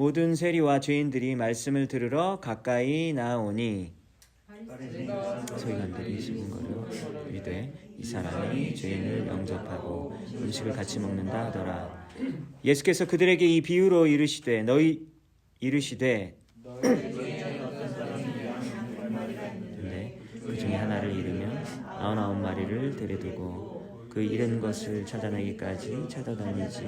모든 세리와 죄인들이 말씀을 들으러 가까이 나오니 서기관들이 수군거려 이르되 이 사람이 죄인을 영접하고 음식을 같이 먹는다 하더라. 예수께서 그들에게 이 비유로 이르시되 그 중에 하나를 잃으면 99마리를 데려두고 그 잃은 것을 찾아내기까지 찾아다니지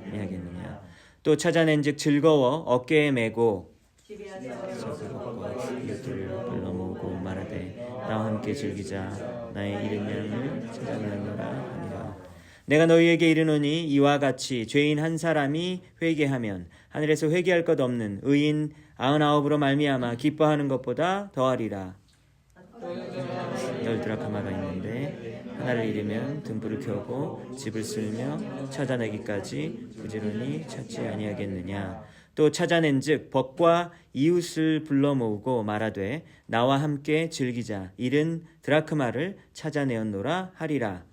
아니하겠느냐. 또 찾아낸즉 즐거워 어깨에 메고 이웃들을 불러 모으고 말하되 나와 함께 즐기자. 나의 잃은 양을 찾아내노라 하니라. 내가 너희에게 이르노니 이와 같이 죄인 한 사람이 회개하면 하늘에서 회개할 것 없는 의인 99으로 말미암아 기뻐하는 것보다 더하리라. 10드라크마가 있는데 하나를 잃으면 등불을 켜고 집을 쓸며 찾아내기까지 부지런히 찾지 아니하겠느냐. 또 찾아낸즉 벗과 이웃을 불러 모으고 말하되 나와 함께 즐기자. 잃은 드라크마를 찾아내었노라 하리라.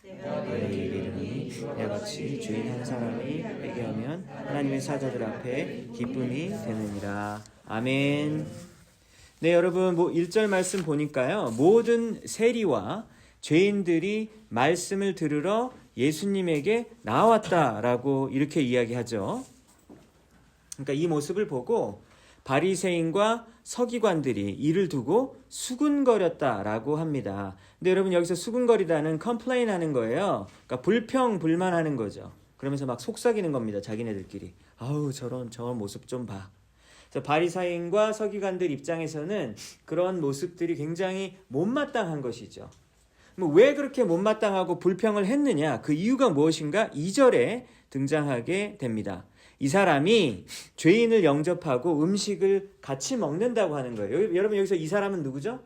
너희에게 이르노니 이와 같이 죄인 한 사람이 회개하면 하나님의 사자들 앞에 기쁨이 되느니라. 아멘. 네, 여러분 1절 말씀 보니까요, 모든 세리와 죄인들이 말씀을 들으러 예수님에게 나왔다라고 이렇게 이야기하죠. 그러니까 이 모습을 보고 바리새인과 서기관들이 이를 두고 수군거렸다라고 합니다. 근데 여러분 여기서 수군거리다는 컴플레인 하는 거예요. 그러니까 불평불만하는 거죠. 그러면서 막 속삭이는 겁니다. 자기네들끼리. 아우 저런 모습 좀 봐. 바리새인과 서기관들 입장에서는 그런 모습들이 굉장히 못마땅한 것이죠. 왜 그렇게 못마땅하고 불평을 했느냐? 그 이유가 무엇인가? 2절에 등장하게 됩니다. 이 사람이 죄인을 영접하고 음식을 같이 먹는다고 하는 거예요. 여러분 여기서 이 사람은 누구죠?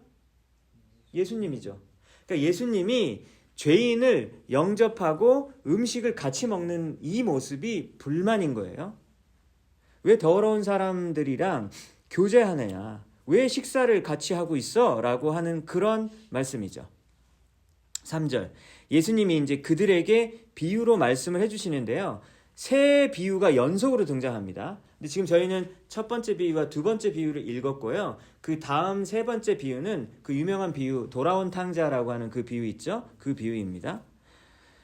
예수님이죠. 그러니까 예수님이 죄인을 영접하고 음식을 같이 먹는 이 모습이 불만인 거예요. 왜 더러운 사람들이랑 교제하느냐? 왜 식사를 같이 하고 있어? 라고 하는 그런 말씀이죠. 3절. 예수님이 이제 그들에게 비유로 말씀을 해주시는데요. 세 비유가 연속으로 등장합니다. 근데 지금 저희는 첫 번째 비유와 두 번째 비유를 읽었고요. 그 다음 세 번째 비유는 그 유명한 비유, 돌아온 탕자라고 하는 그 비유 있죠? 그 비유입니다.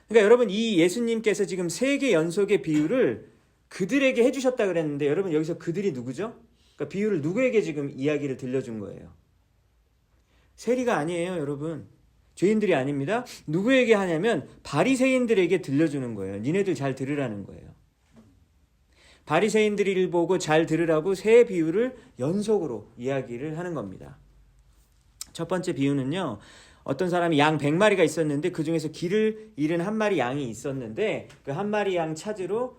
그러니까 여러분 이 예수님께서 지금 세 개 연속의 비유를 그들에게 해주셨다 그랬는데 여러분 여기서 그들이 누구죠? 그러니까 비유를 누구에게 지금 이야기를 들려준 거예요? 세리가 아니에요, 여러분. 죄인들이 아닙니다. 누구에게 하냐면 바리새인들에게 들려주는 거예요. 니네들 잘 들으라는 거예요. 바리새인들을 보고 잘 들으라고 세 비유를 연속으로 이야기를 하는 겁니다. 첫 번째 비유는요. 어떤 사람이 양 100마리가 있었는데 그 중에서 길을 잃은 한 마리 양이 있었는데 그 한 마리 양 찾으러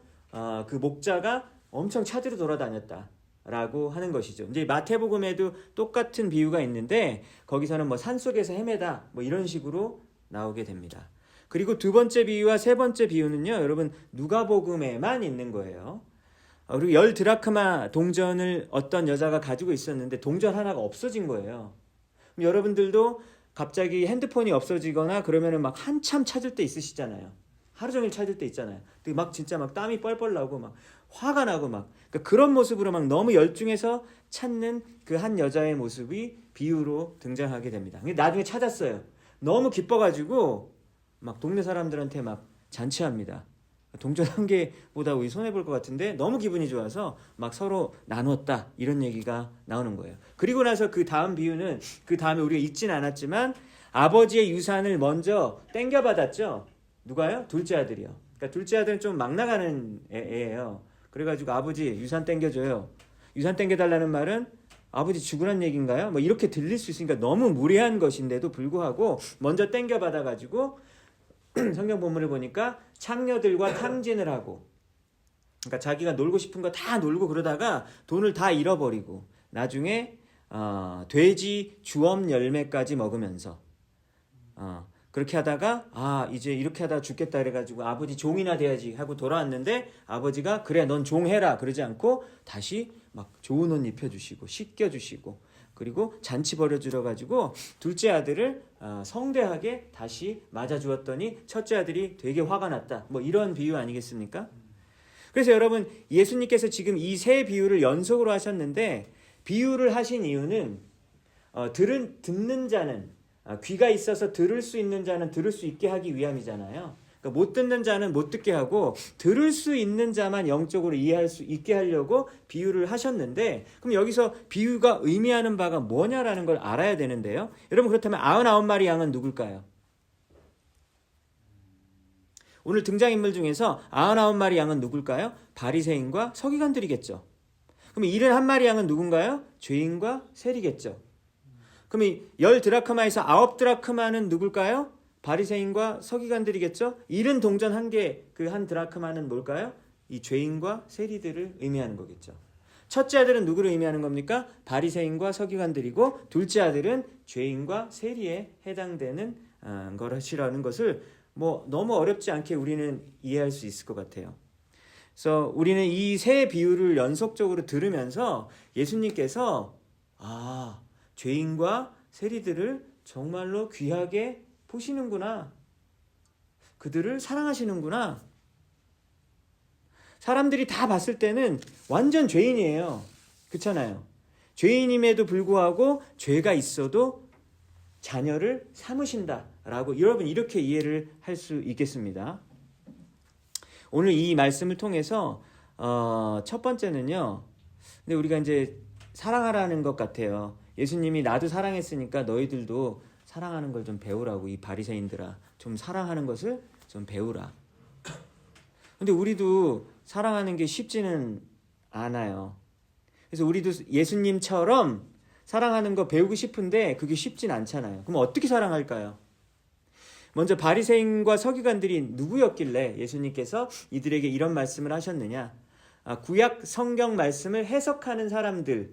그 목자가 엄청 찾으러 돌아다녔다라고 하는 것이죠. 이제 마태복음에도 똑같은 비유가 있는데 거기서는 뭐 산속에서 헤매다 뭐 이런 식으로 나오게 됩니다. 그리고 두 번째 비유와 세 번째 비유는요, 여러분 누가복음에만 있는 거예요. 그리고 10드라크마 동전을 어떤 여자가 가지고 있었는데 동전 하나가 없어진 거예요. 그럼 여러분들도 갑자기 핸드폰이 없어지거나 그러면은 막 한참 찾을 때 있으시잖아요. 하루 종일 찾을 때 있잖아요. 막 진짜 막 땀이 뻘뻘 나고 막 화가 나고 막 그러니까 그런 모습으로 막 너무 열중해서 찾는 그 한 여자의 모습이 비유로 등장하게 됩니다. 근데 나중에 찾았어요. 너무 기뻐가지고 막 동네 사람들한테 막 잔치합니다. 동전 한 개보다 우리 손해볼 것 같은데 너무 기분이 좋아서 막 서로 나눴다 이런 얘기가 나오는 거예요. 그리고 나서 그 다음 비유는 그 다음에 우리가 읽진 않았지만 아버지의 유산을 먼저 땡겨받았죠. 누가요? 둘째 아들이요. 그러니까 둘째 아들은 좀 막 나가는 애예요. 그래가지고 아버지 유산 땡겨줘요. 유산 땡겨달라는 말은 아버지 죽으란 얘기인가요? 뭐 이렇게 들릴 수 있으니까 너무 무례한 것인데도 불구하고 먼저 땡겨받아가지고 성경 본문을 보니까 창녀들과 탕진을 하고 그러니까 자기가 놀고 싶은 거 다 놀고 그러다가 돈을 다 잃어버리고 나중에 돼지 주엄 열매까지 먹으면서 그렇게 하다가 이제 이렇게 하다가 죽겠다 그래가지고 아버지 종이나 돼야지 하고 돌아왔는데 아버지가 그래 넌 종해라 그러지 않고 다시 막 좋은 옷 입혀주시고 씻겨주시고 그리고 잔치 벌여주러 가지고 둘째 아들을 성대하게 다시 맞아주었더니 첫째 아들이 되게 화가 났다. 뭐 이런 비유 아니겠습니까? 그래서 여러분 예수님께서 지금 이 세 비유를 연속으로 하셨는데 비유를 하신 이유는 듣는 자는 귀가 있어서 들을 수 있는 자는 들을 수 있게 하기 위함이잖아요. 그러니까 못 듣는 자는 못 듣게 하고 들을 수 있는 자만 영적으로 이해할 수 있게 하려고 비유를 하셨는데 그럼 여기서 비유가 의미하는 바가 뭐냐라는 걸 알아야 되는데요. 여러분 그렇다면 99마리 양은 누굴까요? 오늘 등장인물 중에서 99마리 양은 누굴까요? 바리새인과 서기관들이겠죠. 그럼 71마리 양은 누군가요? 죄인과 세리겠죠. 그럼 이 10드라크마에서 9드라크마는 누굴까요? 바리새인과 서기관들이겠죠. 70동전 한 개, 그 한 드라크마는 뭘까요? 이 죄인과 세리들을 의미하는 거겠죠. 첫째 아들은 누구를 의미하는 겁니까? 바리새인과 서기관들이고 둘째 아들은 죄인과 세리에 해당되는 것이라는 것을 너무 어렵지 않게 우리는 이해할 수 있을 것 같아요. 그래서 우리는 이 세 비유를 연속적으로 들으면서 예수님께서 죄인과 세리들을 정말로 귀하게 보시는구나. 그들을 사랑하시는구나. 사람들이 다 봤을 때는 완전 죄인이에요. 그렇잖아요. 죄인임에도 불구하고 죄가 있어도 자녀를 삼으신다라고 여러분 이렇게 이해를 할 수 있겠습니다. 오늘 이 말씀을 통해서 첫 번째는요. 근데 우리가 이제 사랑하라는 것 같아요. 예수님이 나도 사랑했으니까 너희들도 사랑하는 걸 좀 배우라고. 이 바리새인들아 좀 사랑하는 것을 좀 배우라. 근데 우리도 사랑하는 게 쉽지는 않아요. 그래서 우리도 예수님처럼 사랑하는 거 배우고 싶은데 그게 쉽진 않잖아요. 그럼 어떻게 사랑할까요? 먼저 바리새인과 서기관들이 누구였길래 예수님께서 이들에게 이런 말씀을 하셨느냐? 구약 성경 말씀을 해석하는 사람들,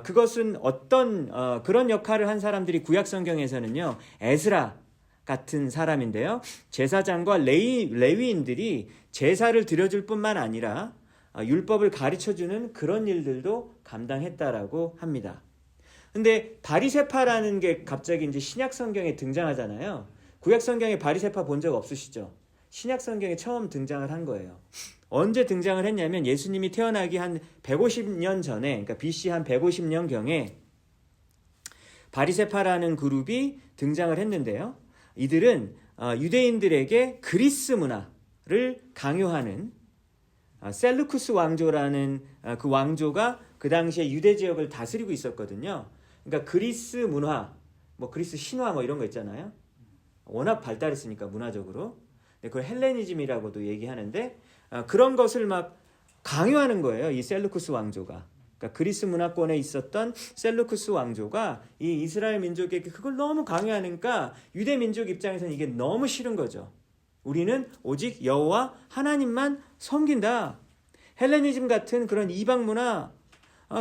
그것은 어떤 그런 역할을 한 사람들이 구약 성경에서는요, 에스라 같은 사람인데요. 제사장과 레위인들이 제사를 드려줄 뿐만 아니라 율법을 가르쳐주는 그런 일들도 감당했다라고 합니다. 근데 바리새파라는 게 갑자기 이제 신약 성경에 등장하잖아요. 구약 성경에 바리새파 본 적 없으시죠? 신약 성경에 처음 등장을 한 거예요. 언제 등장을 했냐면 예수님이 태어나기 한 150년 전에, 그러니까 BC 한 150년경에 바리새파라는 그룹이 등장을 했는데요. 이들은 유대인들에게 그리스 문화를 강요하는 셀루쿠스 왕조라는 그 왕조가 그 당시에 유대 지역을 다스리고 있었거든요. 그러니까 그리스 문화, 그리스 신화 이런 거 있잖아요. 워낙 발달했으니까 문화적으로. 그걸 헬레니즘이라고도 얘기하는데 그런 것을 막 강요하는 거예요. 이 셀루쿠스 왕조가. 그러니까 그리스 문화권에 있었던 셀루쿠스 왕조가 이 이스라엘 민족에게 그걸 너무 강요하니까 유대 민족 입장에서는 이게 너무 싫은 거죠. 우리는 오직 여호와 하나님만 섬긴다. 헬레니즘 같은 그런 이방 문화,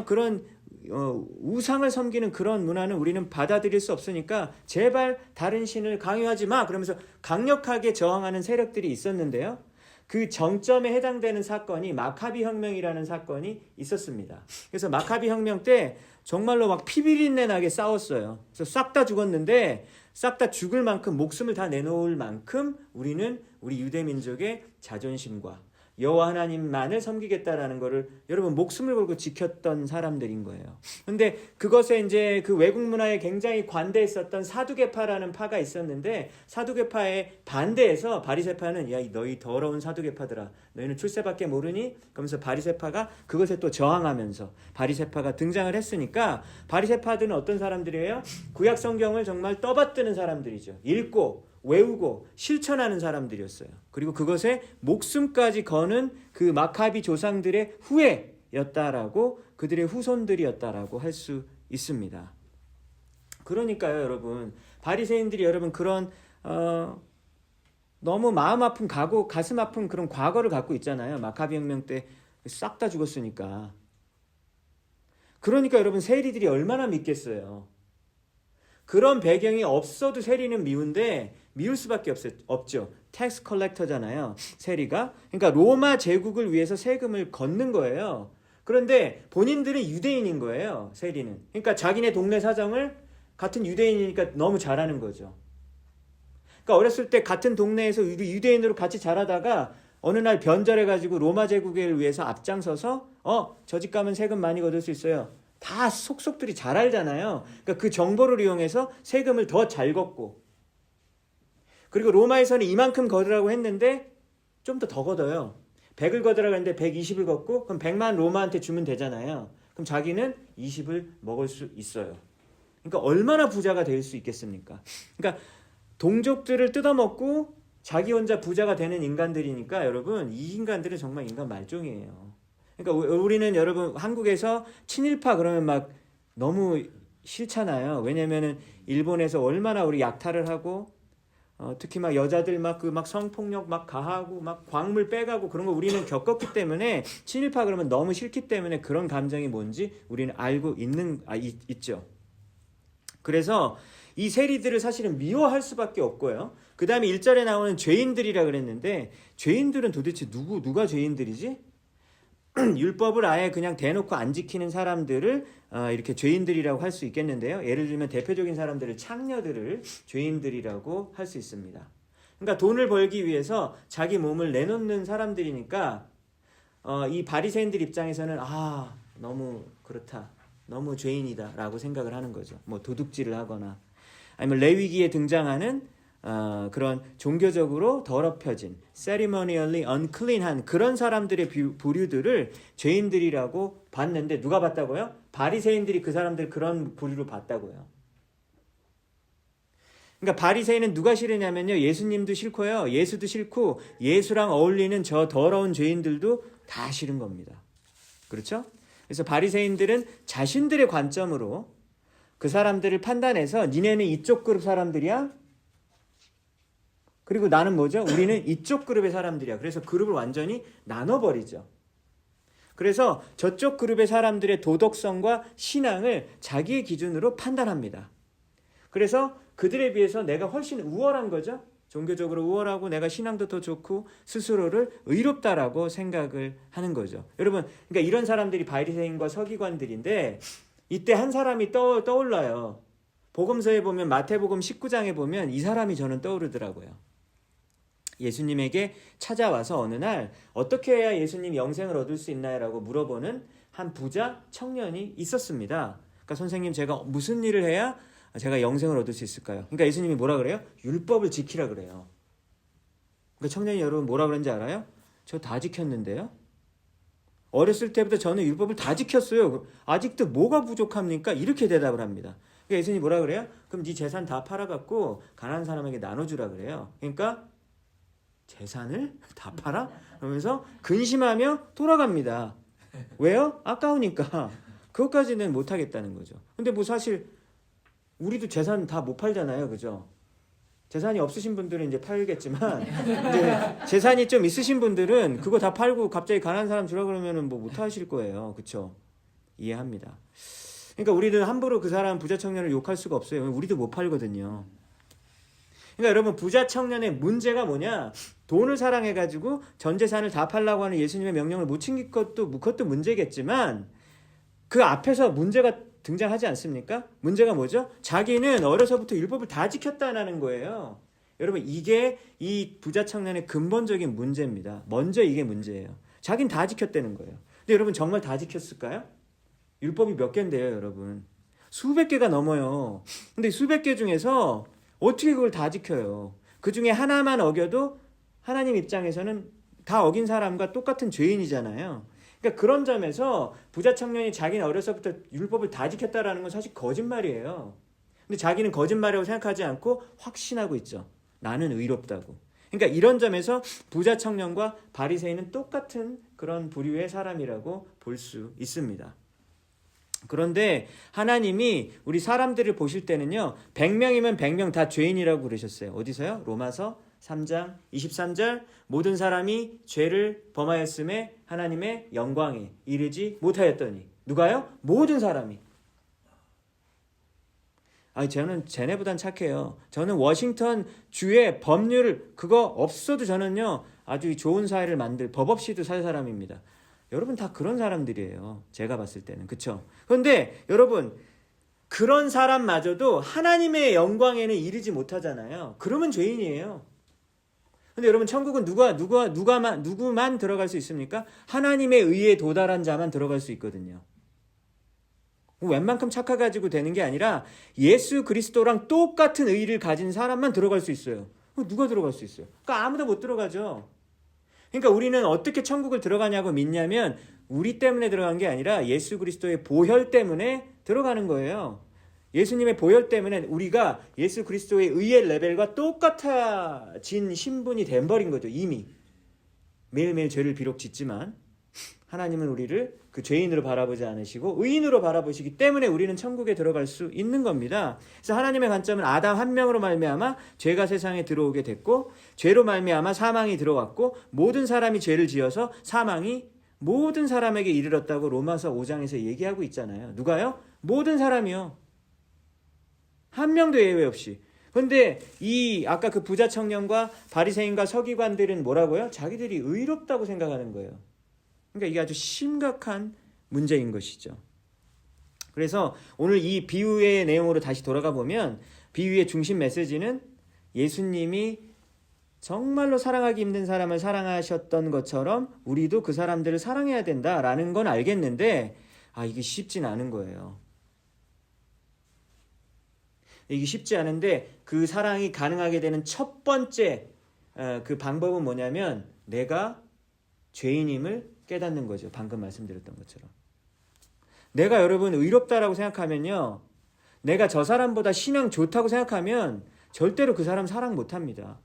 그런 우상을 섬기는 그런 문화는 우리는 받아들일 수 없으니까 제발 다른 신을 강요하지 마. 그러면서 강력하게 저항하는 세력들이 있었는데요. 그 정점에 해당되는 사건이 마카비 혁명이라는 사건이 있었습니다. 그래서 마카비 혁명 때 정말로 막 피비린내 나게 싸웠어요. 그래서 싹 다 죽었는데 싹 다 죽을 만큼 목숨을 다 내놓을 만큼 우리는 우리 유대 민족의 자존심과 여호와 하나님만을 섬기겠다라는 거를 여러분 목숨을 걸고 지켰던 사람들인 거예요. 근데 그것에 이제 그 외국 문화에 굉장히 관대했었던 사두개파라는 파가 있었는데 사두개파에 반대해서 바리새파는 야 너희 더러운 사두개파들아 너희는 출세밖에 모르니? 그러면서 바리새파가 그것에 또 저항하면서 바리새파가 등장을 했으니까 바리새파들은 어떤 사람들이에요? 구약 성경을 정말 떠받드는 사람들이죠. 읽고 외우고 실천하는 사람들이었어요. 그리고 그것에 목숨까지 거는 그 마카비 조상들의 후예였다라고 그들의 후손들이었다라고 할 수 있습니다. 그러니까요, 여러분 바리새인들이 여러분 그런 너무 마음 아픈 가슴 아픈 그런 과거를 갖고 있잖아요. 마카비 혁명 때 싹 다 죽었으니까. 그러니까 여러분 세리들이 얼마나 믿겠어요. 그런 배경이 없어도 세리는 미운데 미울 수밖에 없죠. 텍스 컬렉터잖아요. 세리가. 그러니까 로마 제국을 위해서 세금을 걷는 거예요. 그런데 본인들은 유대인인 거예요. 세리는. 그러니까 자기네 동네 사정을 같은 유대인이니까 너무 잘하는 거죠. 그러니까 어렸을 때 같은 동네에서 유대인으로 같이 자라다가 어느 날 변절해가지고 로마 제국을 위해서 앞장서서 저 집 가면 세금 많이 거둘 수 있어요. 다 속속들이 잘 알잖아요. 그러니까 그 정보를 이용해서 세금을 더 잘 걷고, 그리고 로마에서는 이만큼 거두라고 했는데 좀 더 걷어요. 100을 거두라고 했는데 120을 걷고, 그럼 100만 로마한테 주면 되잖아요. 그럼 자기는 20을 먹을 수 있어요. 그러니까 얼마나 부자가 될 수 있겠습니까? 그러니까 동족들을 뜯어먹고 자기 혼자 부자가 되는 인간들이니까 여러분, 이 인간들은 정말 인간 말종이에요. 그러니까 우리는 여러분 한국에서 친일파 그러면 막 너무 싫잖아요. 왜냐면은 일본에서 얼마나 우리 약탈을 하고 특히 막 여자들 막 성폭력 막 가하고 막 광물 빼가고 그런 거 우리는 겪었기 때문에 친일파 그러면 너무 싫기 때문에 그런 감정이 뭔지 우리는 알고 있죠. 그래서 이 세리들을 사실은 미워할 수밖에 없고요. 그 다음에 1절에 나오는 죄인들이라 그랬는데, 죄인들은 도대체 누가 죄인들이지? 율법을 아예 그냥 대놓고 안 지키는 사람들을 이렇게 죄인들이라고 할 수 있겠는데요. 예를 들면 대표적인 사람들을, 창녀들을 죄인들이라고 할 수 있습니다. 그러니까 돈을 벌기 위해서 자기 몸을 내놓는 사람들이니까 이 바리새인들 입장에서는 너무 그렇다, 너무 죄인이다 라고 생각을 하는 거죠. 뭐 도둑질을 하거나 아니면 레위기에 등장하는 그런 종교적으로 더럽혀진 ceremonially unclean한 그런 사람들의 부류들을 죄인들이라고 봤는데, 누가 봤다고요? 바리새인들이 그 사람들 그런 부류로 봤다고요. 그러니까 바리새인은 누가 싫으냐면요, 예수님도 싫고요, 예수도 싫고 예수랑 어울리는 저 더러운 죄인들도 다 싫은 겁니다. 그렇죠? 그래서 바리새인들은 자신들의 관점으로 그 사람들을 판단해서 니네는 이쪽 그룹 사람들이야? 그리고 나는 뭐죠? 우리는 이쪽 그룹의 사람들이야. 그래서 그룹을 완전히 나눠버리죠. 그래서 저쪽 그룹의 사람들의 도덕성과 신앙을 자기의 기준으로 판단합니다. 그래서 그들에 비해서 내가 훨씬 우월한 거죠. 종교적으로 우월하고 내가 신앙도 더 좋고 스스로를 의롭다라고 생각을 하는 거죠. 여러분, 그러니까 이런 사람들이 바리새인과 서기관들인데, 이때 한 사람이 떠올라요. 복음서에 보면, 마태복음 19장에 보면 이 사람이 저는 떠오르더라고요. 예수님에게 찾아와서 어느 날 어떻게 해야 예수님 영생을 얻을 수 있나요? 물어보는 한 부자 청년이 있었습니다. 그러니까 선생님, 제가 무슨 일을 해야 제가 영생을 얻을 수 있을까요? 그러니까 예수님이 뭐라 그래요? 율법을 지키라 그래요. 그러니까 청년이 여러분 뭐라 그런지 알아요? 저 다 지켰는데요. 어렸을 때부터 저는 율법을 다 지켰어요. 아직도 뭐가 부족합니까? 이렇게 대답을 합니다. 그러니까 예수님이 뭐라 그래요? 그럼 네 재산 다 팔아갖고 가난한 사람에게 나눠주라 그래요. 그러니까 재산을 다 팔아? 그러면서 근심하며 돌아갑니다. 왜요? 아까우니까. 그것까지는 못하겠다는 거죠. 근데 뭐 사실 우리도 재산 다 못 팔잖아요. 그죠? 재산이 없으신 분들은 이제 팔겠지만, 이제 재산이 좀 있으신 분들은 그거 다 팔고 갑자기 가난한 사람 주라 그러면은 뭐 못 하실 거예요. 그쵸? 이해합니다. 그러니까 우리는 함부로 그 사람 부자 청년을 욕할 수가 없어요. 우리도 못 팔거든요. 그러니까 여러분, 부자 청년의 문제가 뭐냐? 돈을 사랑해가지고 전 재산을 다 팔라고 하는 예수님의 명령을 못 챙길 그것도 문제겠지만, 그 앞에서 문제가 등장하지 않습니까? 문제가 뭐죠? 자기는 어려서부터 율법을 다 지켰다는 거예요. 여러분, 이게 이 부자 청년의 근본적인 문제입니다. 먼저 이게 문제예요. 자기는 다 지켰다는 거예요. 근데 여러분, 정말 다 지켰을까요? 율법이 몇 개인데요, 여러분? 수백 개가 넘어요. 근데 수백 개 중에서 어떻게 그걸 다 지켜요? 그 중에 하나만 어겨도 하나님 입장에서는 다 어긴 사람과 똑같은 죄인이잖아요. 그러니까 그런 점에서 부자 청년이 자기는 어려서부터 율법을 다 지켰다라는 건 사실 거짓말이에요. 근데 자기는 거짓말이라고 생각하지 않고 확신하고 있죠. 나는 의롭다고. 그러니까 이런 점에서 부자 청년과 바리새인은 똑같은 그런 부류의 사람이라고 볼 수 있습니다. 그런데 하나님이 우리 사람들을 보실 때는요, 100명이면 100명 다 죄인이라고 그러셨어요. 어디서요? 로마서 3장 23절, 모든 사람이 죄를 범하였음에 하나님의 영광에 이르지 못하였더니. 누가요? 모든 사람이. 저는 쟤네보단 착해요. 저는 워싱턴 주의 법률 그거 없어도 저는요, 아주 좋은 사회를 만들, 법 없이도 살 사람입니다. 여러분 다 그런 사람들이에요. 제가 봤을 때는. 그쵸? 그런데 여러분, 그런 사람마저도 하나님의 영광에는 이르지 못하잖아요. 그러면 죄인이에요. 근데 여러분 천국은 누구만 들어갈 수 있습니까? 하나님의 의에 도달한 자만 들어갈 수 있거든요. 웬만큼 착해가지고 되는 게 아니라 예수 그리스도랑 똑같은 의를 가진 사람만 들어갈 수 있어요. 누가 들어갈 수 있어요? 그러니까 아무도 못 들어가죠. 그러니까 우리는 어떻게 천국을 들어가냐고 믿냐면 우리 때문에 들어간 게 아니라 예수 그리스도의 보혈 때문에 들어가는 거예요. 예수님의 보혈 때문에 우리가 예수 그리스도의 의의 레벨과 똑같아진 신분이 돼버린 거죠. 이미 매일매일 죄를 비록 짓지만 하나님은 우리를 그 죄인으로 바라보지 않으시고 의인으로 바라보시기 때문에 우리는 천국에 들어갈 수 있는 겁니다. 그래서 하나님의 관점은 아담 한 명으로 말미암아 죄가 세상에 들어오게 됐고 죄로 말미암아 사망이 들어왔고 모든 사람이 죄를 지어서 사망이 모든 사람에게 이르렀다고 로마서 5장에서 얘기하고 있잖아요. 누가요? 모든 사람이요. 한 명도 예외 없이. 근데 이 아까 그 부자 청년과 바리새인과 서기관들은 뭐라고요? 자기들이 의롭다고 생각하는 거예요. 그러니까 이게 아주 심각한 문제인 것이죠. 그래서 오늘 이 비유의 내용으로 다시 돌아가 보면 비유의 중심 메시지는 예수님이 정말로 사랑하기 힘든 사람을 사랑하셨던 것처럼 우리도 그 사람들을 사랑해야 된다라는 건 알겠는데 이게 쉽진 않은 거예요. 이게 쉽지 않은데 그 사랑이 가능하게 되는 첫 번째 그 방법은 뭐냐면 내가 죄인임을 깨닫는 거죠. 방금 말씀드렸던 것처럼. 내가 여러분 의롭다라고 생각하면요. 내가 저 사람보다 신앙 좋다고 생각하면 절대로 그 사람 사랑 못합니다.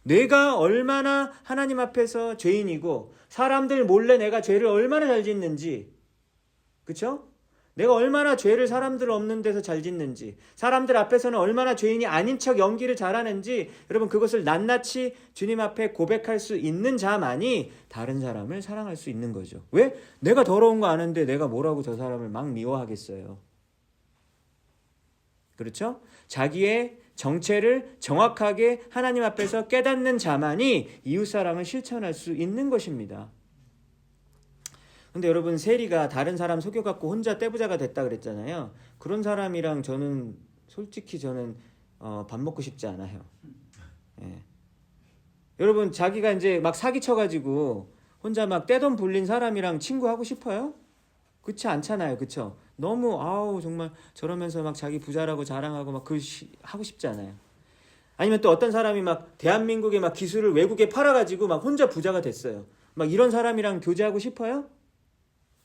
내가 얼마나 하나님 앞에서 죄인이고 사람들 몰래 내가 죄를 얼마나 잘 짓는지, 그렇죠? 내가 얼마나 죄를 사람들 없는 데서 잘 짓는지, 사람들 앞에서는 얼마나 죄인이 아닌 척 연기를 잘하는지, 여러분 그것을 낱낱이 주님 앞에 고백할 수 있는 자만이 다른 사람을 사랑할 수 있는 거죠. 왜? 내가 더러운 거 아는데 내가 뭐라고 저 사람을 막 미워하겠어요. 그렇죠? 자기의 정체를 정확하게 하나님 앞에서 깨닫는 자만이 이웃사랑을 실천할 수 있는 것입니다. 근데 여러분 세리가 다른 사람 속여갖고 혼자 떼부자가 됐다 그랬잖아요. 그런 사람이랑 저는 솔직히 밥 먹고 싶지 않아요. 예. 여러분 자기가 이제 막 사기쳐가지고 혼자 막 떼돈 불린 사람이랑 친구하고 싶어요? 그렇지 않잖아요. 그쵸? 너무 정말 저러면서 막 자기 부자라고 자랑하고 막 하고 싶지 않아요. 아니면 또 어떤 사람이 막 대한민국의 막 기술을 외국에 팔아가지고 막 혼자 부자가 됐어요. 막 이런 사람이랑 교제하고 싶어요?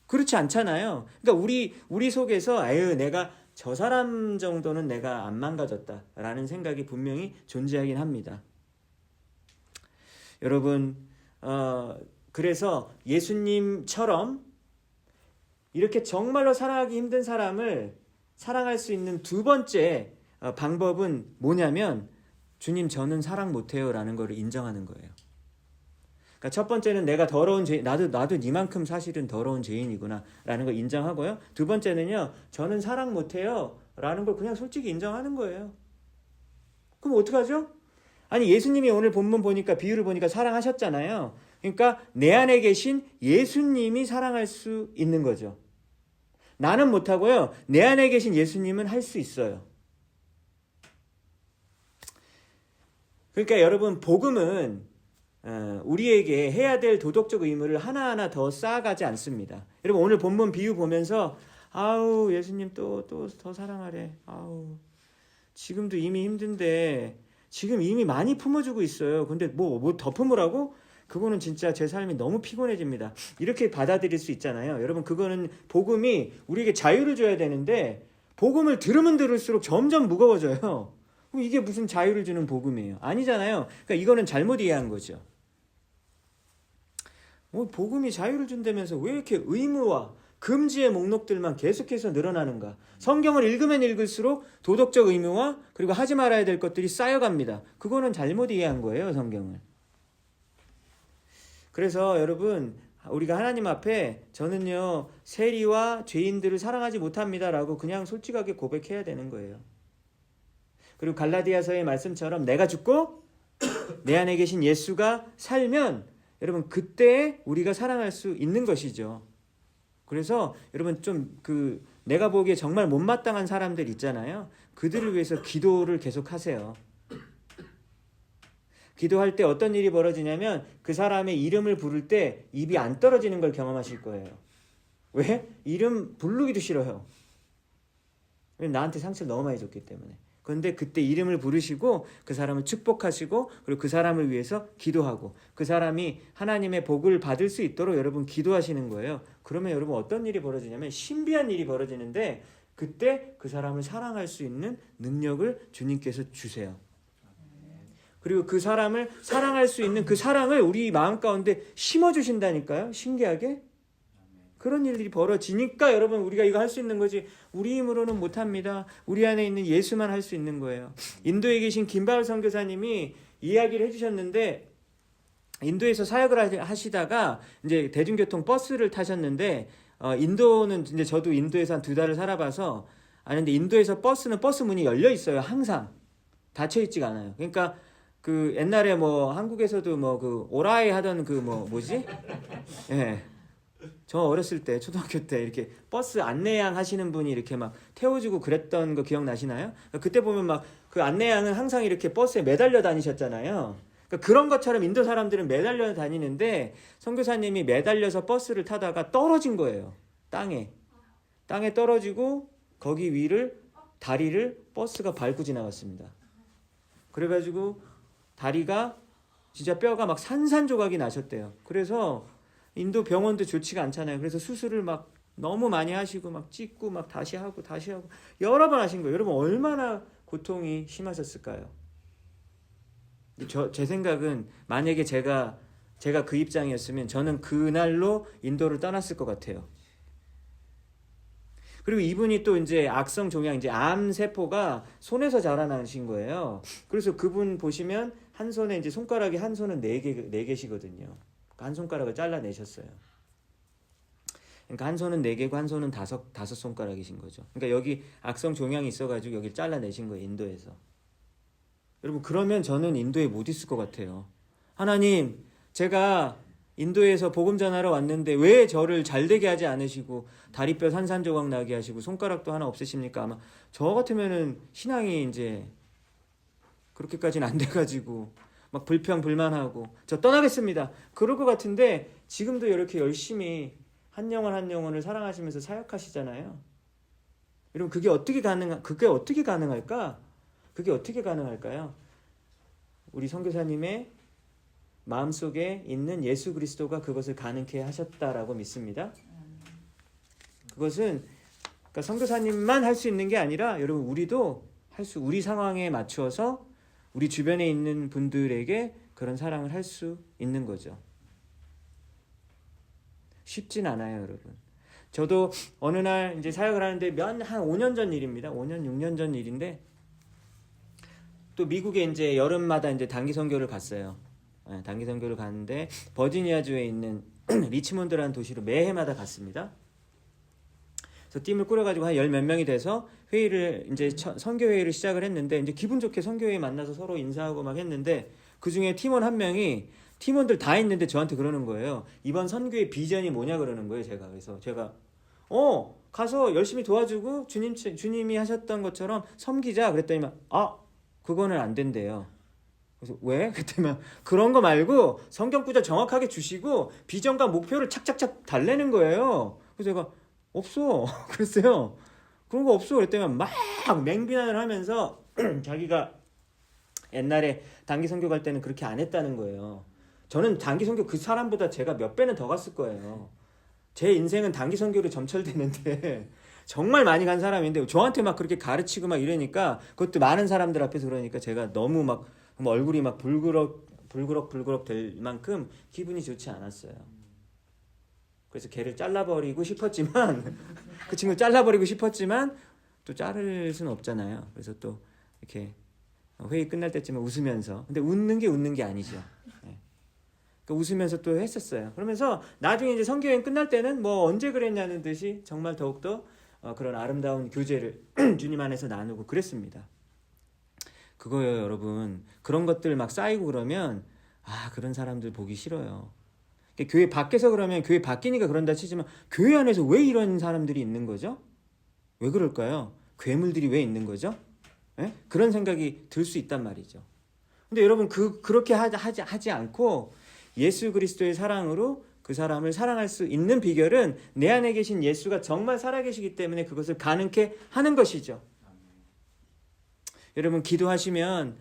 그렇지 않잖아요. 그러니까 우리 속에서 내가 저 사람 정도는 내가 안 망가졌다라는 생각이 분명히 존재하긴 합니다. 여러분 그래서 예수님처럼 이렇게 정말로 사랑하기 힘든 사람을 사랑할 수 있는 두 번째 방법은 뭐냐면 주님 저는 사랑 못해요 라는 걸 인정하는 거예요. 그러니까 첫 번째는 내가 더러운 죄인, 나도 니만큼 사실은 더러운 죄인이구나 라는 걸 인정하고요. 두 번째는요, 저는 사랑 못해요 라는 걸 그냥 솔직히 인정하는 거예요. 그럼 어떡하죠? 아니 예수님이 오늘 본문 보니까 비유를 보니까 사랑하셨잖아요. 그러니까 내 안에 계신 예수님이 사랑할 수 있는 거죠. 나는 못하고요. 내 안에 계신 예수님은 할 수 있어요. 그러니까 여러분 복음은 우리에게 해야 될 도덕적 의무를 하나하나 더 쌓아가지 않습니다. 여러분 오늘 본문 비유 보면서 예수님 또 더 사랑하래. 지금도 이미 힘든데 지금 이미 많이 품어주고 있어요. 근데 뭐 더 품으라고? 그거는 진짜 제 삶이 너무 피곤해집니다. 이렇게 받아들일 수 있잖아요. 여러분 그거는 복음이 우리에게 자유를 줘야 되는데 복음을 들으면 들을수록 점점 무거워져요. 그럼 이게 무슨 자유를 주는 복음이에요? 아니잖아요. 그러니까 이거는 잘못 이해한 거죠. 복음이 자유를 준다면서 왜 이렇게 의무와 금지의 목록들만 계속해서 늘어나는가? 성경을 읽으면 읽을수록 도덕적 의무와 그리고 하지 말아야 될 것들이 쌓여갑니다. 그거는 잘못 이해한 거예요, 성경을. 그래서 여러분 우리가 하나님 앞에 저는요 세리와 죄인들을 사랑하지 못합니다라고 그냥 솔직하게 고백해야 되는 거예요. 그리고 갈라디아서의 말씀처럼 내가 죽고 내 안에 계신 예수가 살면 여러분 그때 우리가 사랑할 수 있는 것이죠. 그래서 여러분 좀 내가 보기에 정말 못마땅한 사람들 있잖아요. 그들을 위해서 기도를 계속 하세요. 기도할 때 어떤 일이 벌어지냐면 그 사람의 이름을 부를 때 입이 안 떨어지는 걸 경험하실 거예요. 왜? 이름 부르기도 싫어요. 왜냐면 나한테 상처를 너무 많이 줬기 때문에. 그런데 그때 이름을 부르시고 그 사람을 축복하시고 그리고 그 사람을 위해서 기도하고 그 사람이 하나님의 복을 받을 수 있도록 여러분 기도하시는 거예요. 그러면 여러분 어떤 일이 벌어지냐면 신비한 일이 벌어지는데 그때 그 사람을 사랑할 수 있는 능력을 주님께서 주세요. 그리고 그 사람을 사랑할 수 있는 그 사랑을 우리 마음 가운데 심어주신다니까요. 신기하게. 그런 일이 벌어지니까 여러분 우리가 이거 할 수 있는 거지 우리 힘으로는 못합니다. 우리 안에 있는 예수만 할 수 있는 거예요. 인도에 계신 김바울 선교사님이 이야기를 해주셨는데 인도에서 사역을 하시다가 이제 대중교통 버스를 타셨는데 인도는 이제 저도 인도에서 한 2달을 살아봐서 아는데 인도에서 버스는 버스 문이 열려 있어요. 항상 닫혀 있지가 않아요. 그러니까 그 옛날에 뭐 한국에서도 뭐 그 오라이 하던 그 뭐지? 예. 저 어렸을 때 초등학교 때 이렇게 버스 안내양 하시는 분이 이렇게 막 태워주고 그랬던 거 기억나시나요? 그때 보면 막 그 안내양은 항상 이렇게 버스에 매달려 다니셨잖아요. 그러니까 그런 것처럼 인도 사람들은 매달려 다니는데 선교사님이 매달려서 버스를 타다가 떨어진 거예요. 땅에 떨어지고 거기 위를 다리를 버스가 밟고 지나갔습니다. 그래가지고 다리가 진짜 뼈가 막 산산조각이 나셨대요. 그래서 인도 병원도 좋지가 않잖아요. 그래서 수술을 막 너무 많이 하시고 막 찍고 막 다시 하고 여러 번 하신 거예요. 여러분 얼마나 고통이 심하셨을까요? 제 생각은 만약에 제가 그 입장이었으면 저는 그날로 인도를 떠났을 것 같아요. 그리고 이분이 또 이제 악성 종양, 이제 암 세포가 손에서 자라나신 거예요. 그래서 그분 보시면 한 손에 이제 손가락이 한 손은 4개시거든요. 한 손가락을 잘라내셨어요. 그러니까 한 손은 4개고 한 손은 5손가락이신 거죠. 그러니까 여기 악성 종양이 있어가지고 여기 잘라내신 거예요. 인도에서. 여러분 그러면 저는 인도에 못 있을 것 같아요. 하나님, 제가 인도에서 복음 전하러 왔는데 왜 저를 잘되게 하지 않으시고 다리뼈 산산조각 나게 하시고 손가락도 하나 없으십니까? 아마 저 같으면은 신앙이 이제 그렇게까지는 안 돼가지고 막 불평불만하고 저 떠나겠습니다. 그럴 것 같은데 지금도 이렇게 열심히 한 영혼을 사랑하시면서 사역하시잖아요. 여러분 그게 어떻게 가능할까? 그게 어떻게 가능할까요? 우리 선교사님의 마음속에 있는 예수 그리스도가 그것을 가능케 하셨다라고 믿습니다. 그것은 그러니까 선교사님만 할 수 있는 게 아니라 여러분 우리도 우리 상황에 맞추어서 우리 주변에 있는 분들에게 그런 사랑을 할 수 있는 거죠. 쉽진 않아요, 여러분. 저도 어느 날 이제 사역을 하는데 한 5년 전 일입니다. 5년, 6년 전 일인데 또 미국에 이제 여름마다 이제 단기 선교를 갔어요. 단기 선교를 갔는데 버지니아주에 있는 리치몬드라는 도시로 매해마다 갔습니다. 그래서 팀을 꾸려가지고 한 10몇 명이 돼서 회의를 이제 선교 회의를 시작을 했는데 이제 기분 좋게 선교 회의 만나서 서로 인사하고 막 했는데 그 중에 팀원 한 명이 팀원들 다 있는데 저한테 그러는 거예요. 이번 선교의 비전이 뭐냐 그러는 거예요. 그래서 제가 가서 열심히 도와주고 주님이 하셨던 것처럼 섬기자 그랬더니 그거는 안 된대요. 그래서 왜? 그랬더니 그런 거 말고 성경 구절 정확하게 주시고 비전과 목표를 착착착 달래는 거예요. 그래서 제가 없어 그랬어요. 그런 거 없어 그랬더니 막 맹비난을 하면서 자기가 옛날에 단기 선교 갈 때는 그렇게 안 했다는 거예요. 저는 단기 선교 그 사람보다 제가 몇 배는 더 갔을 거예요. 제 인생은 단기 선교로 점철되는데 정말 많이 간 사람인데 저한테 막 그렇게 가르치고 막 이러니까 그것도 많은 사람들 앞에서 그러니까 제가 너무 막 얼굴이 막 불그럭 될 만큼 기분이 좋지 않았어요. 그래서 걔를 잘라버리고 싶었지만 그 친구를 잘라버리고 싶었지만 또 자를 수는 없잖아요. 그래서 또 이렇게 회의 끝날 때쯤에 웃으면서 근데 웃는 게 아니죠. 그러니까 웃으면서 또 했었어요. 그러면서 나중에 이제 선교여행 끝날 때는 뭐 언제 그랬냐는 듯이 정말 더욱더 그런 아름다운 교제를 주님 안에서 나누고 그랬습니다. 그거예요, 여러분. 그런 것들 막 쌓이고 그러면 그런 사람들 보기 싫어요. 그러니까 교회 밖에서 그러면 교회 바뀌니까 그런다 치지만 교회 안에서 왜 이런 사람들이 있는 거죠? 왜 그럴까요? 괴물들이 왜 있는 거죠? 그런 생각이 들 수 있단 말이죠. 근데 여러분 그렇게 하지 않고 예수 그리스도의 사랑으로 그 사람을 사랑할 수 있는 비결은 내 안에 계신 예수가 정말 살아계시기 때문에 그것을 가능케 하는 것이죠. 여러분 기도하시면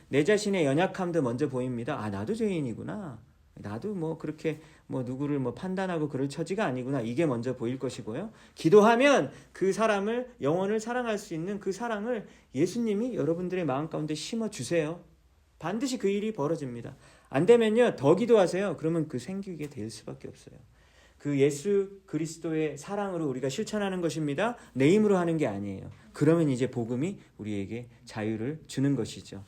내 자신의 연약함도 먼저 보입니다. 아, 나도 죄인이구나. 나도 뭐 그렇게 뭐 누구를 뭐 판단하고 그럴 처지가 아니구나. 이게 먼저 보일 것이고요. 기도하면 그 사람을 영혼을 사랑할 수 있는 그 사랑을 예수님이 여러분들의 마음 가운데 심어 주세요. 반드시 그 일이 벌어집니다. 안 되면요, 더 기도하세요. 그러면 그 생기게 될 수밖에 없어요. 그 예수 그리스도의 사랑으로 우리가 실천하는 것입니다. 내 힘으로 하는 게 아니에요. 그러면 이제 복음이 우리에게 자유를 주는 것이죠.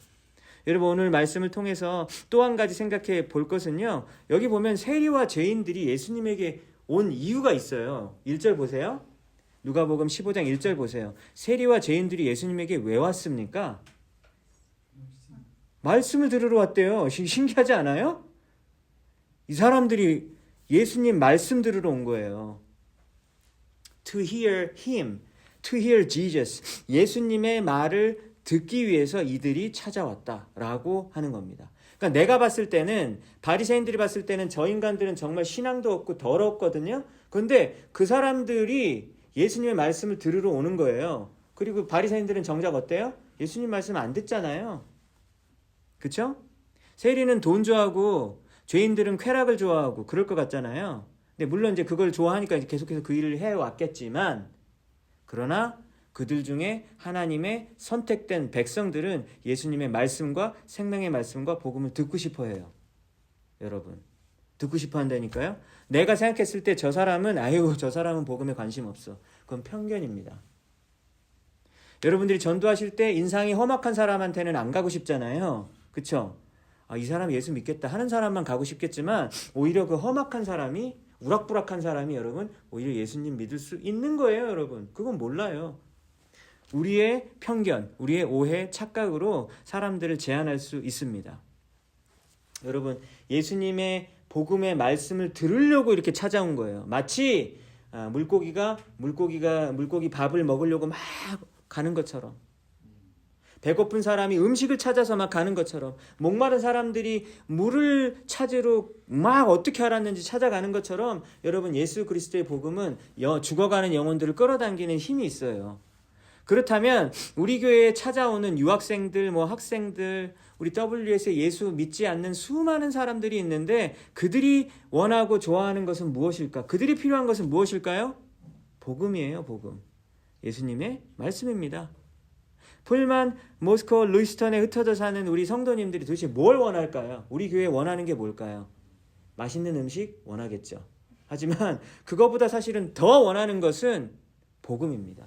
여러분 오늘 말씀을 통해서 또 한 가지 생각해 볼 것은요. 여기 보면 세리와 죄인들이 예수님에게 온 이유가 있어요. 1절 보세요. 누가복음 15장 1절 보세요. 세리와 죄인들이 예수님에게 왜 왔습니까? 말씀을 들으러 왔대요. 신기하지 않아요? 이 사람들이 예수님 말씀 들으러 온 거예요. To hear him, to hear Jesus. 예수님의 말을 듣기 위해서 이들이 찾아왔다라고 하는 겁니다. 그러니까 내가 봤을 때는, 바리새인들이 봤을 때는 저 인간들은 정말 신앙도 없고 더럽거든요. 그런데 그 사람들이 예수님의 말씀을 들으러 오는 거예요. 그리고 바리새인들은 정작 어때요? 예수님 말씀 안 듣잖아요. 그렇죠? 세리는 돈 좋아하고 죄인들은 쾌락을 좋아하고 그럴 것 같잖아요. 근데 물론 이제 그걸 좋아하니까 계속해서 그 일을 해왔겠지만, 그러나 그들 중에 하나님의 선택된 백성들은 예수님의 말씀과 생명의 말씀과 복음을 듣고 싶어 해요. 여러분 듣고 싶어 한다니까요. 내가 생각했을 때 저 사람은 저 사람은 복음에 관심 없어. 그건 편견입니다. 여러분들이 전도하실 때 인상이 험악한 사람한테는 안 가고 싶잖아요. 그쵸? 이 사람 예수 믿겠다 하는 사람만 가고 싶겠지만, 오히려 그 험악한 사람이, 우락부락한 사람이 여러분 오히려 예수님 믿을 수 있는 거예요. 여러분 그건 몰라요. 우리의 편견, 우리의 오해, 착각으로 사람들을 제한할 수 있습니다. 여러분 예수님의 복음의 말씀을 들으려고 이렇게 찾아온 거예요. 마치 물고기 밥을 먹으려고 막 가는 것처럼, 배고픈 사람이 음식을 찾아서 막 가는 것처럼, 목마른 사람들이 물을 찾으러 막 어떻게 알았는지 찾아가는 것처럼, 여러분 예수 그리스도의 복음은 죽어가는 영혼들을 끌어당기는 힘이 있어요. 그렇다면 우리 교회에 찾아오는 유학생들, 학생들, 우리 WS에 예수 믿지 않는 수많은 사람들이 있는데, 그들이 원하고 좋아하는 것은 무엇일까? 그들이 필요한 것은 무엇일까요? 복음이에요. 복음. 예수님의 말씀입니다. 폴만, 모스코, 루이스턴에 흩어져 사는 우리 성도님들이 도대체 뭘 원할까요? 우리 교회에 원하는 게 뭘까요? 맛있는 음식 원하겠죠. 하지만 그거보다 사실은 더 원하는 것은 복음입니다.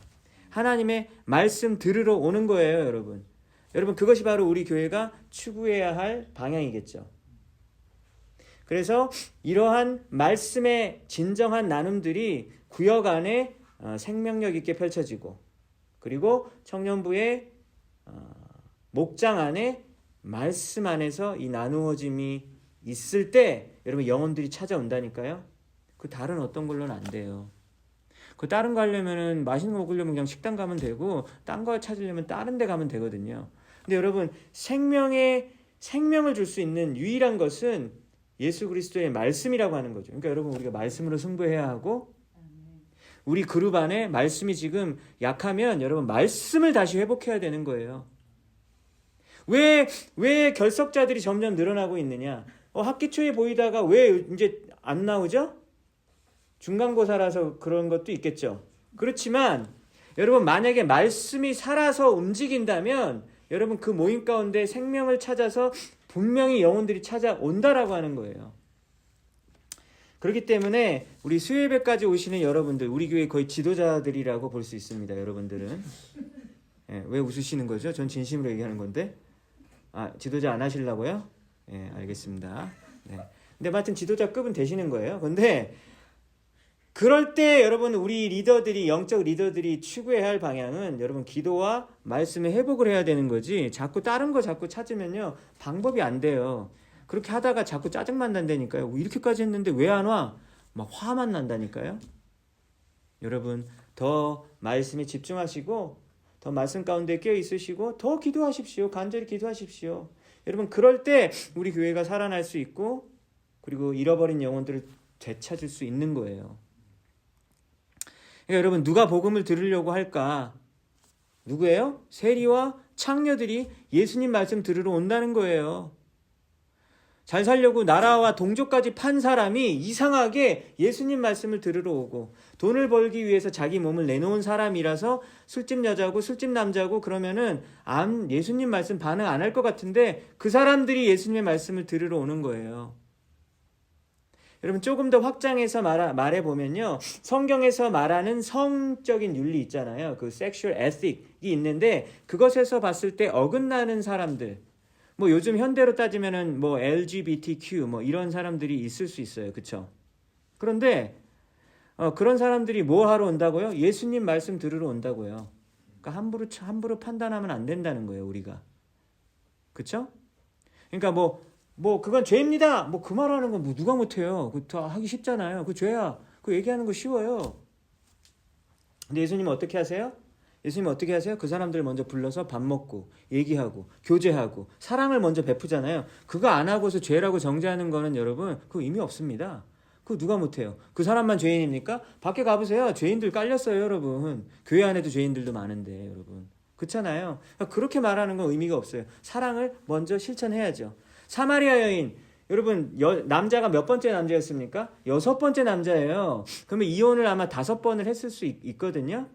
하나님의 말씀 들으러 오는 거예요. 여러분 그것이 바로 우리 교회가 추구해야 할 방향이겠죠. 그래서 이러한 말씀의 진정한 나눔들이 구역 안에 생명력 있게 펼쳐지고, 그리고 청년부의 목장 안에 말씀 안에서 이 나누어짐이 있을 때 여러분 영혼들이 찾아온다니까요. 그 다른 어떤 걸로는 안 돼요. 그 다른 거 하려면은, 맛있는 거 먹으려면 그냥 식당 가면 되고, 딴 거 찾으려면 다른 데 가면 되거든요. 근데 여러분 생명을 줄 수 있는 유일한 것은 예수 그리스도의 말씀이라고 하는 거죠. 그러니까 여러분 우리가 말씀으로 승부해야 하고, 우리 그룹 안에 말씀이 지금 약하면 여러분 말씀을 다시 회복해야 되는 거예요. 왜 결석자들이 점점 늘어나고 있느냐? 학기 초에 보이다가 왜 이제 안 나오죠? 중간고사라서 그런 것도 있겠죠. 그렇지만 여러분 만약에 말씀이 살아서 움직인다면 여러분 그 모임 가운데 생명을 찾아서 분명히 영혼들이 찾아온다라고 하는 거예요. 그렇기 때문에 우리 수요예배까지 오시는 여러분들, 우리 교회 거의 지도자들이라고 볼 수 있습니다. 여러분들은. 왜 웃으시는 거죠? 전 진심으로 얘기하는 건데. 지도자 안 하시려고요? 알겠습니다. 네. 근데 하여튼 지도자급은 되시는 거예요. 근데 그럴 때 여러분 우리 리더들이, 영적 리더들이 추구해야 할 방향은 여러분 기도와 말씀의 회복을 해야 되는 거지, 자꾸 다른 거 자꾸 찾으면요 방법이 안 돼요. 그렇게 하다가 자꾸 짜증만 난다니까요. 이렇게까지 했는데 왜 안 와? 막 화만 난다니까요. 여러분 더 말씀에 집중하시고 더 더 말씀 가운데 깨어 있으시고 더 기도하십시오. 간절히 기도하십시오. 여러분 그럴 때 우리 교회가 살아날 수 있고 그리고 잃어버린 영혼들을 되찾을 수 있는 거예요. 그러니까 여러분 누가 복음을 들으려고 할까? 누구예요? 세리와 창녀들이 예수님 말씀 들으러 온다는 거예요. 잘 살려고 나라와 동족까지 판 사람이 이상하게 예수님 말씀을 들으러 오고 돈을 벌기 위해서 자기 몸을 내놓은 사람이라서 술집 여자고 술집 남자고 그러면은 예수님 말씀 반응 안 할 것 같은데 그 사람들이 예수님의 말씀을 들으러 오는 거예요. 여러분 조금 더 확장해서 말해보면요. 성경에서 말하는 성적인 윤리 있잖아요. 그 섹슈얼 에틱이 있는데 그것에서 봤을 때 어긋나는 사람들 뭐 요즘 현대로 따지면은 뭐 LGBTQ 뭐 이런 사람들이 있을 수 있어요. 그쵸? 그런데 그런 사람들이 뭐 하러 온다고요? 예수님 말씀 들으러 온다고요. 그러니까 함부로 판단하면 안 된다는 거예요, 우리가. 그쵸? 그러니까 뭐 그건 죄입니다. 뭐 그 말하는 건 뭐 누가 못해요. 그거 하기 쉽잖아요. 그 죄야. 그 얘기하는 거 쉬워요. 근데 예수님은 어떻게 하세요? 예수님은 어떻게 하세요? 그 사람들 먼저 불러서 밥 먹고 얘기하고 교제하고 사랑을 먼저 베푸잖아요. 그거 안 하고서 죄라고 정죄하는 거는 여러분 그거 의미 없습니다. 그거 누가 못해요? 그 사람만 죄인입니까? 밖에 가보세요. 죄인들 깔렸어요, 여러분. 교회 안에도 죄인들도 많은데, 여러분. 그렇잖아요. 그렇게 말하는 건 의미가 없어요. 사랑을 먼저 실천해야죠. 사마리아 여인, 여러분 남자가 몇 번째 남자였습니까? 6번째 남자예요. 그러면 이혼을 아마 5번을 했을 수 있거든요.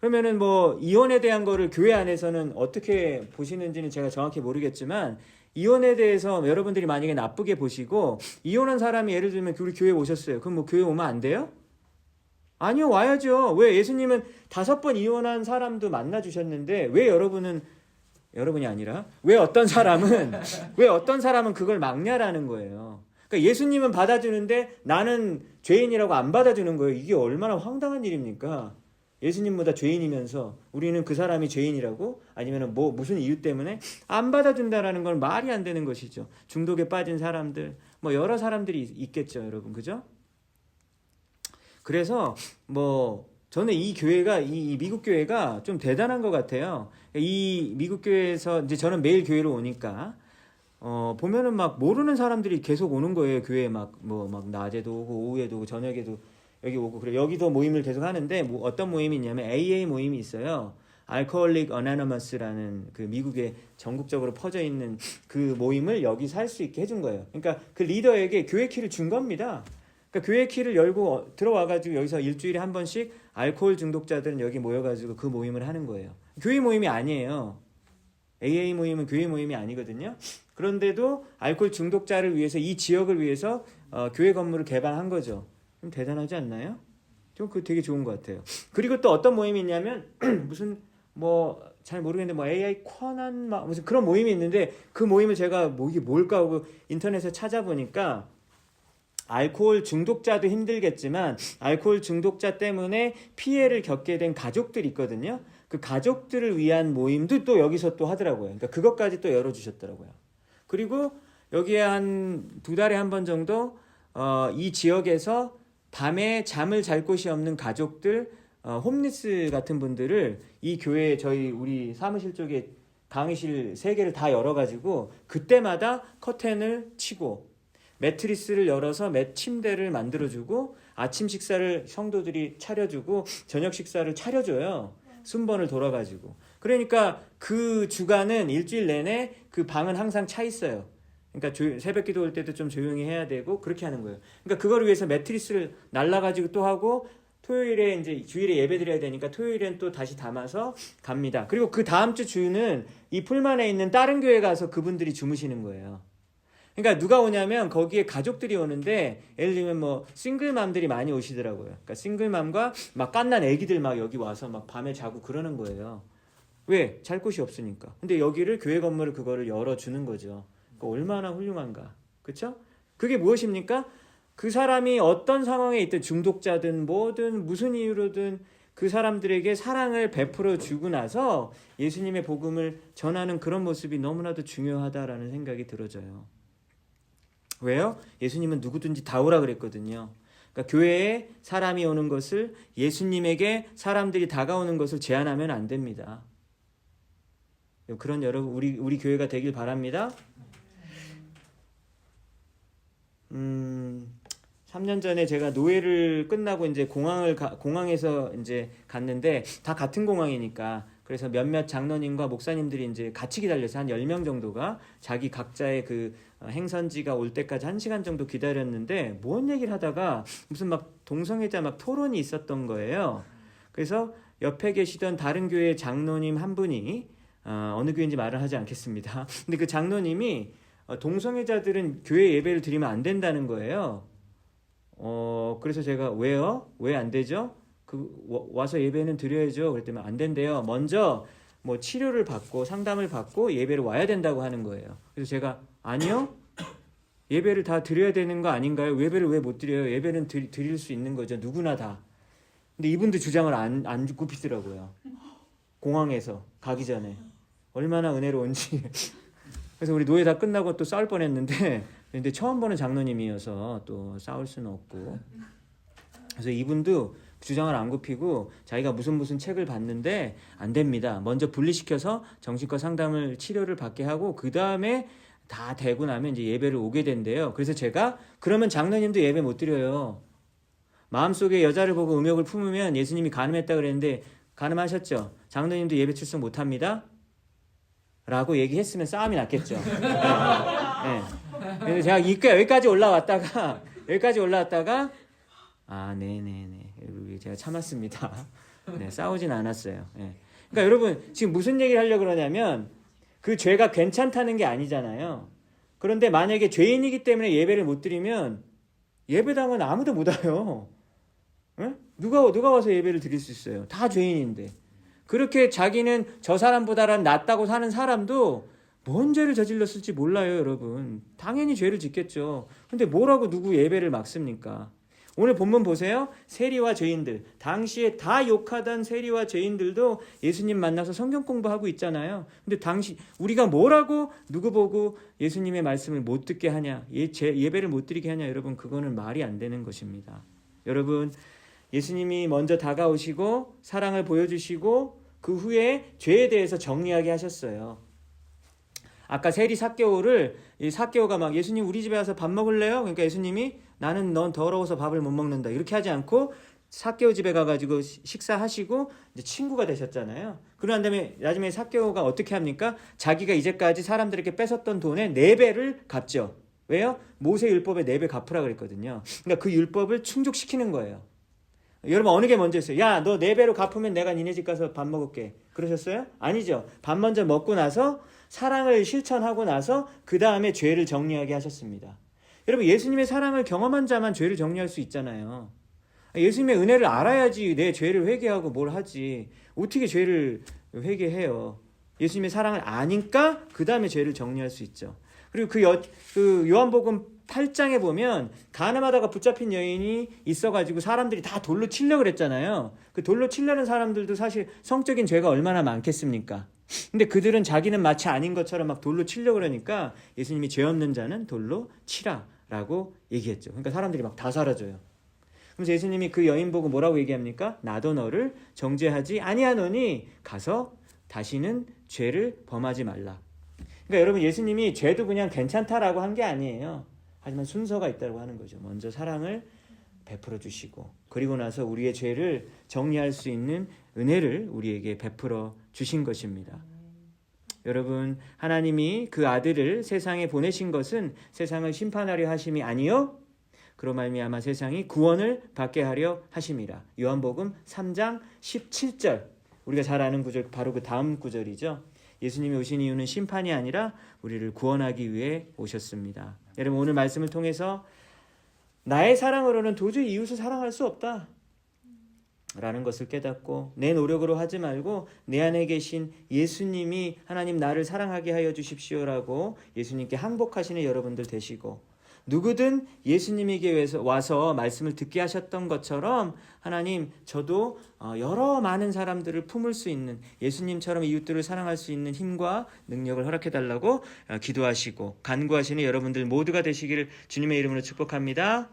그러면은 뭐 이혼에 대한 거를 교회 안에서는 어떻게 보시는지는 제가 정확히 모르겠지만 이혼에 대해서 여러분들이 만약에 나쁘게 보시고 이혼한 사람이 예를 들면 우리 교회 오셨어요. 그럼 뭐 교회 오면 안 돼요? 아니요, 와야죠. 왜? 예수님은 5번 이혼한 사람도 만나 주셨는데 왜 여러분이 아니라 왜 어떤 사람은 그걸 막냐라는 거예요. 그러니까 예수님은 받아주는데 나는 죄인이라고 안 받아주는 거예요. 이게 얼마나 황당한 일입니까? 예수님보다 죄인이면서 우리는 그 사람이 죄인이라고 아니면 뭐 무슨 이유 때문에 안 받아준다라는 건 말이 안 되는 것이죠. 중독에 빠진 사람들 뭐 여러 사람들이 있겠죠, 여러분. 그죠? 그래서 뭐 저는 이 교회가 이 미국 교회가 좀 대단한 것 같아요. 이 미국 교회에서 이제 저는 매일 교회로 오니까 보면은 막 모르는 사람들이 계속 오는 거예요. 교회에 막 낮에도 오고 오후에도 오고 저녁에도 여기 오고 그래. 여기도 모임을 계속 하는데 뭐 어떤 모임이 있냐면 AA 모임이 있어요. 알코올릭 어나너머스라는 그 미국에 전국적으로 퍼져 있는 그 모임을 여기서 할 수 있게 해준 거예요. 그러니까 그 리더에게 교회 키를 준 겁니다. 그러니까 교회 키를 열고 들어와가지고 여기서 일주일에 한 번씩 알코올 중독자들은 여기 모여가지고 그 모임을 하는 거예요. 교회 모임이 아니에요. AA 모임은 교회 모임이 아니거든요. 그런데도 알코올 중독자를 위해서 이 지역을 위해서 교회 건물을 개방한 거죠. 좀 대단하지 않나요? 좀 그 되게 좋은 것 같아요. 그리고 또 어떤 모임이 있냐면 무슨 뭐 잘 모르겠는데 뭐 AI 쿼난 무슨 그런 모임이 있는데 그 모임을 제가 이게 뭘까 하고 인터넷에 찾아보니까 알코올 중독자도 힘들겠지만 알코올 중독자 때문에 피해를 겪게 된 가족들이 있거든요. 그 가족들을 위한 모임도 또 여기서 또 하더라고요. 그러니까 그것까지 또 열어주셨더라고요. 그리고 여기에 한 2달에 한 번 정도 이 지역에서 밤에 잠을 잘 곳이 없는 가족들, 홈리스 같은 분들을 이 교회 우리 사무실 쪽에 강의실 3개를 다 열어가지고 그때마다 커튼을 치고 매트리스를 열어서 침대를 만들어주고 아침 식사를 성도들이 차려주고 저녁 식사를 차려줘요. 순번을 돌아가지고. 그러니까 그 주간은 일주일 내내 그 방은 항상 차 있어요. 그러니까 새벽 기도 올 때도 좀 조용히 해야 되고 그렇게 하는 거예요. 그러니까 그걸 위해서 매트리스를 날라가지고 또 하고 토요일에 이제 주일에 예배 드려야 되니까 토요일엔 또 다시 담아서 갑니다. 그리고 그 다음 주는 이 풀만에 있는 다른 교회 가서 그분들이 주무시는 거예요. 그러니까 누가 오냐면 거기에 가족들이 오는데 예를 들면 뭐 싱글맘들이 많이 오시더라고요. 그러니까 싱글맘과 막 갓난 애기들 막 여기 와서 막 밤에 자고 그러는 거예요. 왜? 잘 곳이 없으니까. 근데 여기를 교회 건물을 그거를 열어주는 거죠. 얼마나 훌륭한가. 그렇죠? 그게 무엇입니까? 그 사람이 어떤 상황에 있든 중독자든 뭐든 무슨 이유로든 그 사람들에게 사랑을 베풀어 주고 나서 예수님의 복음을 전하는 그런 모습이 너무나도 중요하다라는 생각이 들어져요. 왜요? 예수님은 누구든지 다 오라 그랬거든요. 그러니까 교회에 사람이 오는 것을, 예수님에게 사람들이 다가오는 것을 제한하면 안 됩니다. 그런 여러분, 우리 교회가 되길 바랍니다. 3년 전에 제가 노예를 끝나고 이제 공항에서 이제 갔는데, 다 같은 공항이니까, 그래서 몇몇 장로님과 목사님들이 이제 같이 기다려서 한 10명 정도가 자기 각자의 그 행선지가 올 때까지 1시간 정도 기다렸는데, 뭔 얘기를 하다가 무슨 막 동성애자 막 토론이 있었던 거예요. 그래서 옆에 계시던 다른 교회 장로님 한 분이, 어느 교회인지 말을 하지 않겠습니다. 근데 그 장로님이 동성애자들은 교회 예배를 드리면 안 된다는 거예요. 그래서 제가 왜요? 왜 안 되죠? 와서 예배는 드려야죠. 그랬더니 안 된대요. 먼저 뭐 치료를 받고 상담을 받고 예배를 와야 된다고 하는 거예요. 그래서 제가 아니요. 예배를 다 드려야 되는 거 아닌가요? 예배를 왜 못 드려요? 예배는 드릴 수 있는 거죠. 누구나 다. 근데 이분도 주장을 안 굽히더라고요. 공항에서 가기 전에. 얼마나 은혜로운지. 그래서 우리 노예 다 끝나고 또 싸울 뻔했는데, 근데 처음 보는 장로님이어서 또 싸울 수는 없고. 그래서 이분도 주장을 안 굽히고 자기가 무슨 책을 봤는데 안 됩니다. 먼저 분리시켜서 정신과 상담을 치료를 받게 하고 그 다음에 다 되고 나면 이제 예배를 오게 된대요. 그래서 제가 그러면 장로님도 예배 못 드려요. 마음속에 여자를 보고 음욕을 품으면 예수님이 간음했다 그랬는데 간음하셨죠? 장로님도 예배 출석 못 합니다. 라고 얘기했으면 싸움이 났겠죠. 네. 그래서 제가 여기까지 올라왔다가 네네네. 제가 참았습니다. 네, 싸우진 않았어요. 네. 그러니까 여러분, 지금 무슨 얘기를 하려고 그러냐면, 그 죄가 괜찮다는 게 아니잖아요. 그런데 만약에 죄인이기 때문에 예배를 못 드리면, 예배당은 아무도 못 와요. 네? 누가 와서 예배를 드릴 수 있어요? 다 죄인인데. 그렇게 자기는 저 사람보다는 낫다고 사는 사람도 뭔 죄를 저질렀을지 몰라요, 여러분. 당연히 죄를 짓겠죠. 근데 뭐라고 누구 예배를 막습니까? 오늘 본문 보세요. 세리와 죄인들. 당시에 다 욕하던 세리와 죄인들도 예수님 만나서 성경 공부하고 있잖아요. 근데 우리가 뭐라고 누구 보고 예수님의 말씀을 못 듣게 하냐, 예배를 못 드리게 하냐, 여러분, 그거는 말이 안 되는 것입니다. 여러분, 예수님이 먼저 다가오시고 사랑을 보여주시고 그 후에 죄에 대해서 정리하게 하셨어요. 아까 세리 삭개오가 막 예수님 우리 집에 와서 밥 먹을래요? 그러니까 예수님이 나는 넌 더러워서 밥을 못 먹는다 이렇게 하지 않고 삭개오 집에 가가지고 식사하시고 이제 친구가 되셨잖아요. 그런 다음에 나중에 삭개오가 어떻게 합니까? 자기가 이제까지 사람들에게 뺏었던 돈의 4배를 갚죠. 왜요? 모세 율법에 4배 갚으라 그랬거든요. 그러니까 그 율법을 충족시키는 거예요. 여러분, 어느 게 먼저였어요? 야, 너 4배로 갚으면 내가 니네 집 가서 밥 먹을게. 그러셨어요? 아니죠. 밥 먼저 먹고 나서 사랑을 실천하고 나서 그 다음에 죄를 정리하게 하셨습니다. 여러분, 예수님의 사랑을 경험한 자만 죄를 정리할 수 있잖아요. 예수님의 은혜를 알아야지 내 죄를 회개하고 뭘 하지. 어떻게 죄를 회개해요? 예수님의 사랑을 아니까 그 다음에 죄를 정리할 수 있죠. 그리고 그 요한복음 8장에 보면 간음하다가 붙잡힌 여인이 있어가지고 사람들이 다 돌로 치려고 그랬잖아요. 그 돌로 치려는 사람들도 사실 성적인 죄가 얼마나 많겠습니까? 근데 그들은 자기는 마치 아닌 것처럼 막 돌로 치려고 그러니까 예수님이 죄 없는 자는 돌로 치라라고 얘기했죠. 그러니까 사람들이 막 다 사라져요. 그래서 예수님이 그 여인 보고 뭐라고 얘기합니까? 나도 너를 정죄하지 아니하노니 가서 다시는 죄를 범하지 말라. 그러니까 여러분, 예수님이 죄도 그냥 괜찮다라고 한 게 아니에요. 하지만 순서가 있다고 하는 거죠. 먼저 사랑을 베풀어 주시고 그리고 나서 우리의 죄를 정리할 수 있는 은혜를 우리에게 베풀어 주신 것입니다. 여러분, 하나님이 그 아들을 세상에 보내신 것은 세상을 심판하려 하심이 아니요 그로 말미암아 세상이 구원을 받게 하려 하심이라. 요한복음 3장 17절. 우리가 잘 아는 구절, 바로 그 다음 구절이죠. 예수님이 오신 이유는 심판이 아니라 우리를 구원하기 위해 오셨습니다. 여러분, 오늘 말씀을 통해서 나의 사랑으로는 도저히 이웃을 사랑할 수 없다 라는 것을 깨닫고 내 노력으로 하지 말고 내 안에 계신 예수님이 하나님 나를 사랑하게 하여 주십시오라고 예수님께 항복하시는 여러분들 되시고, 누구든 예수님에게 와서 말씀을 듣게 하셨던 것처럼 하나님, 저도 여러 많은 사람들을 품을 수 있는, 예수님처럼 이웃들을 사랑할 수 있는 힘과 능력을 허락해달라고 기도하시고 간구하시는 여러분들 모두가 되시기를 주님의 이름으로 축복합니다.